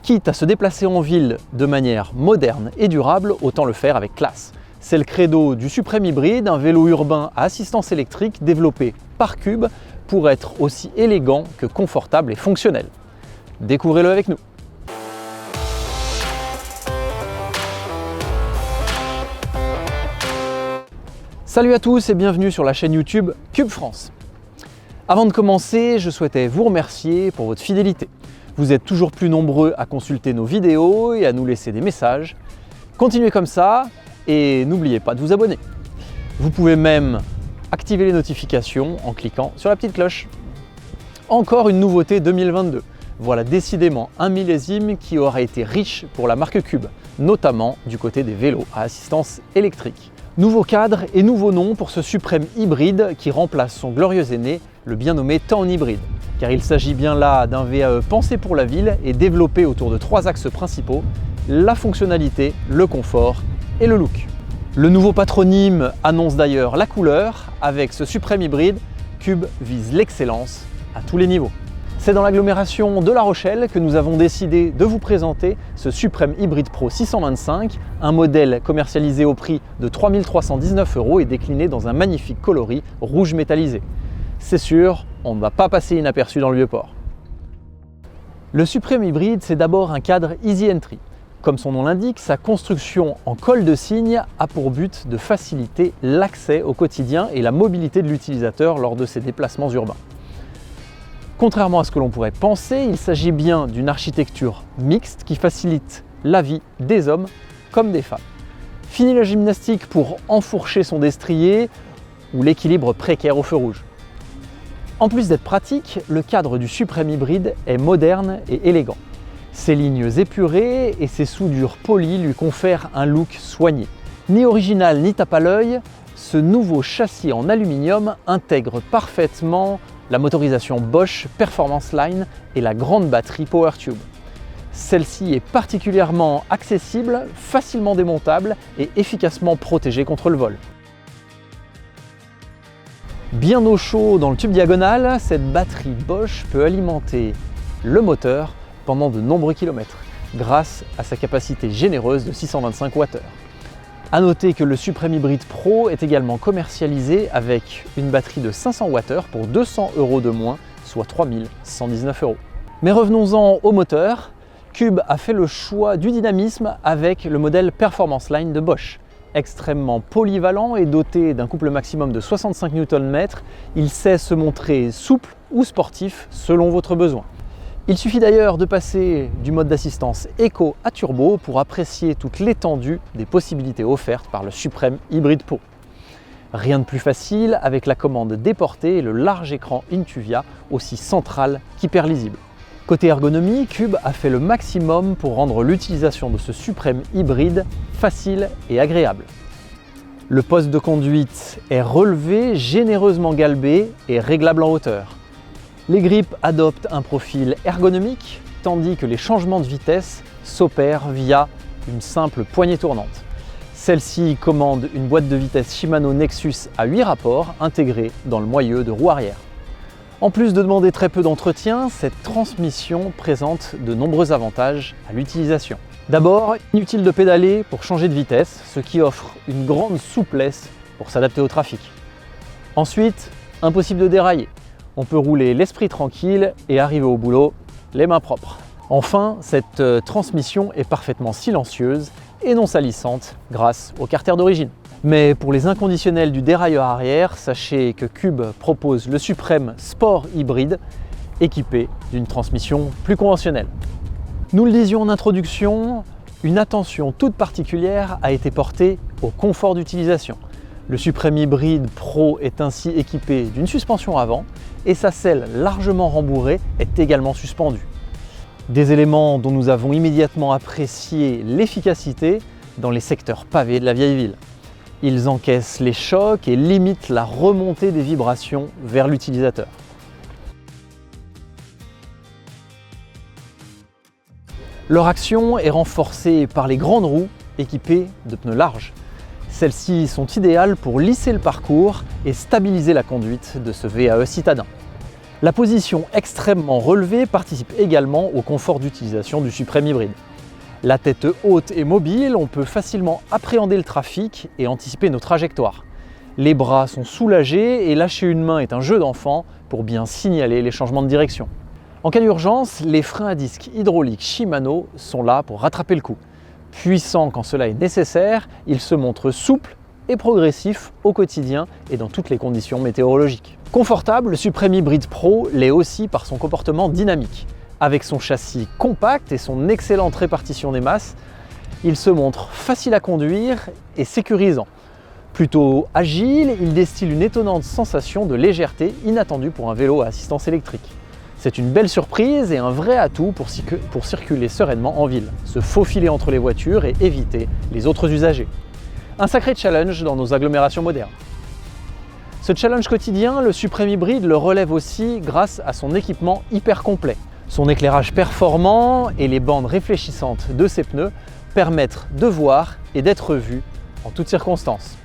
Quitte à se déplacer en ville de manière moderne et durable, autant le faire avec classe. C'est le credo du Supreme Hybrid, un vélo urbain à assistance électrique développé par Cube pour être aussi élégant que confortable et fonctionnel. Découvrez-le avec nous. Salut à tous et bienvenue sur la chaîne YouTube Cube France. Avant de commencer, je souhaitais vous remercier pour votre fidélité. Vous êtes toujours plus nombreux à consulter nos vidéos et à nous laisser des messages. Continuez comme ça et n'oubliez pas de vous abonner. Vous pouvez même activer les notifications en cliquant sur la petite cloche. Encore une nouveauté 2022. Voilà décidément un millésime qui aura été riche pour la marque Cube, notamment du côté des vélos à assistance électrique. Nouveau cadre et nouveau nom pour ce Supreme Hybrid qui remplace son glorieux aîné, le bien nommé Town Hybrid. Car il s'agit bien là d'un VAE pensé pour la ville et développé autour de trois axes principaux, la fonctionnalité, le confort et le look. Le nouveau patronyme annonce d'ailleurs la couleur. Avec ce Supreme Hybrid, Cube vise l'excellence à tous les niveaux. C'est dans l'agglomération de La Rochelle que nous avons décidé de vous présenter ce Supreme Hybrid Pro 625, un modèle commercialisé au prix de 3 319 € et décliné dans un magnifique coloris rouge métallisé. C'est sûr, on ne va pas passer inaperçu dans le Vieux-Port. Le Supreme Hybrid, c'est d'abord un cadre Easy Entry. Comme son nom l'indique, sa construction en colle de cygne a pour but de faciliter l'accès au quotidien et la mobilité de l'utilisateur lors de ses déplacements urbains. Contrairement à ce que l'on pourrait penser, il s'agit bien d'une architecture mixte qui facilite la vie des hommes comme des femmes. Fini la gymnastique pour enfourcher son destrier ou l'équilibre précaire au feu rouge. En plus d'être pratique, le cadre du Supreme Hybrid est moderne et élégant. Ses lignes épurées et ses soudures polies lui confèrent un look soigné. Ni original ni tape à l'œil, ce nouveau châssis en aluminium intègre parfaitement la motorisation Bosch Performance Line et la grande batterie PowerTube. Celle-ci est particulièrement accessible, facilement démontable et efficacement protégée contre le vol. Bien au chaud dans le tube diagonal, cette batterie Bosch peut alimenter le moteur pendant de nombreux kilomètres grâce à sa capacité généreuse de 625 Wh. A noter que le Supreme Hybrid Pro est également commercialisé avec une batterie de 500 Wh pour 200 € de moins, soit 3 119 €. Mais revenons-en au moteur. Cube a fait le choix du dynamisme avec le modèle Performance Line de Bosch. Extrêmement polyvalent et doté d'un couple maximum de 65 Nm, il sait se montrer souple ou sportif selon votre besoin. Il suffit d'ailleurs de passer du mode d'assistance Eco à Turbo pour apprécier toute l'étendue des possibilités offertes par le Supreme Hybrid Pro. Rien de plus facile avec la commande déportée et le large écran Intuvia aussi central qu'hyper lisible. Côté ergonomie, Cube a fait le maximum pour rendre l'utilisation de ce Supreme Hybrid facile et agréable. Le poste de conduite est relevé, généreusement galbé et réglable en hauteur. Les grippes adoptent un profil ergonomique, tandis que les changements de vitesse s'opèrent via une simple poignée tournante. Celle-ci commande une boîte de vitesse Shimano Nexus à 8 rapports intégrée dans le moyeu de roue arrière. En plus de demander très peu d'entretien, cette transmission présente de nombreux avantages à l'utilisation. D'abord, inutile de pédaler pour changer de vitesse, ce qui offre une grande souplesse pour s'adapter au trafic. Ensuite, impossible de dérailler. On peut rouler l'esprit tranquille et arriver au boulot les mains propres. Enfin, cette transmission est parfaitement silencieuse et non salissante grâce au carter d'origine. Mais pour les inconditionnels du dérailleur arrière, sachez que Cube propose le Supreme Sport Hybrid équipé d'une transmission plus conventionnelle. Nous le disions en introduction, une attention toute particulière a été portée au confort d'utilisation. Le Supreme Hybrid Pro est ainsi équipé d'une suspension avant et sa selle largement rembourrée est également suspendue. Des éléments dont nous avons immédiatement apprécié l'efficacité dans les secteurs pavés de la vieille ville. Ils encaissent les chocs et limitent la remontée des vibrations vers l'utilisateur. Leur action est renforcée par les grandes roues équipées de pneus larges. Celles-ci sont idéales pour lisser le parcours et stabiliser la conduite de ce VAE citadin. La position extrêmement relevée participe également au confort d'utilisation du Suprême hybride. La tête haute et mobile, on peut facilement appréhender le trafic et anticiper nos trajectoires. Les bras sont soulagés et lâcher une main est un jeu d'enfant pour bien signaler les changements de direction. En cas d'urgence, les freins à disque hydrauliques Shimano sont là pour rattraper le coup. Puissants quand cela est nécessaire, ils se montrent souples et progressifs au quotidien et dans toutes les conditions météorologiques. Confortable, le Suprême Hybride Pro l'est aussi par son comportement dynamique. Avec son châssis compact et son excellente répartition des masses, il se montre facile à conduire et sécurisant. Plutôt agile, il distille une étonnante sensation de légèreté inattendue pour un vélo à assistance électrique. C'est une belle surprise et un vrai atout pour circuler sereinement en ville, se faufiler entre les voitures et éviter les autres usagers. Un sacré challenge dans nos agglomérations modernes. Ce challenge quotidien, le Suprême Hybride le relève aussi grâce à son équipement hyper complet. Son éclairage performant et les bandes réfléchissantes de ses pneus permettent de voir et d'être vu en toutes circonstances.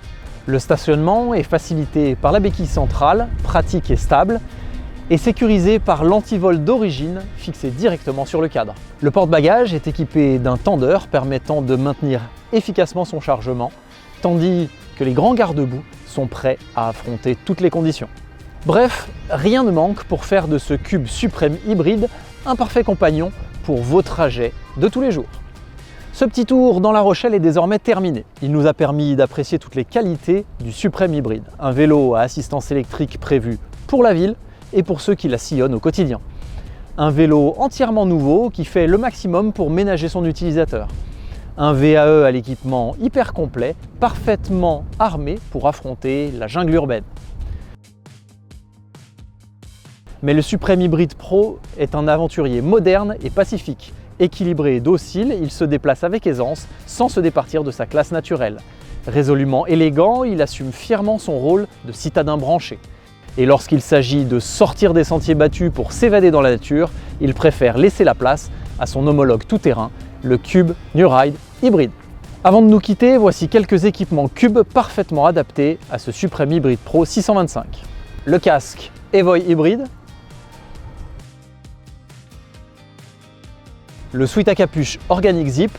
Le stationnement est facilité par la béquille centrale, pratique et stable, et sécurisé par l'antivol d'origine fixé directement sur le cadre. Le porte-bagages est équipé d'un tendeur permettant de maintenir efficacement son chargement, tandis que les grands garde-boue sont prêts à affronter toutes les conditions. Bref, rien ne manque pour faire de ce Cube Suprême Hybride un parfait compagnon pour vos trajets de tous les jours. Ce petit tour dans La Rochelle est désormais terminé. Il nous a permis d'apprécier toutes les qualités du Suprême Hybride, un vélo à assistance électrique prévu pour la ville et pour ceux qui la sillonnent au quotidien. Un vélo entièrement nouveau qui fait le maximum pour ménager son utilisateur. Un VAE à l'équipement hyper complet, parfaitement armé pour affronter la jungle urbaine. Mais le Suprême Hybride Pro est un aventurier moderne et pacifique. Équilibré et docile, il se déplace avec aisance sans se départir de sa classe naturelle. Résolument élégant, il assume fièrement son rôle de citadin branché. Et lorsqu'il s'agit de sortir des sentiers battus pour s'évader dans la nature, il préfère laisser la place à son homologue tout-terrain, le Cube New Ride Hybride. Avant de nous quitter, voici quelques équipements Cube parfaitement adaptés à ce Suprême Hybride Pro 625. Le casque Evoy Hybride, le sweat à capuche Organic Zip,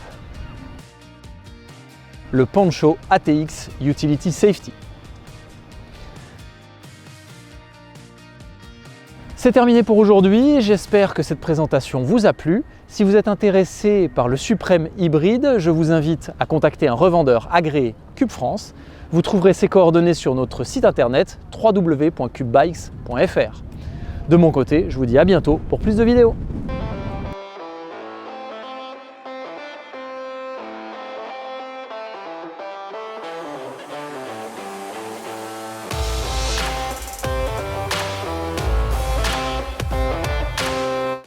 le poncho ATX Utility Safety. C'est terminé pour aujourd'hui, j'espère que cette présentation vous a plu. Si vous êtes intéressé par le Suprême Hybride, je vous invite à contacter un revendeur agréé Cube France. Vous trouverez ses coordonnées sur notre site internet www.cubebikes.fr. De mon côté, je vous dis à bientôt pour plus de vidéos.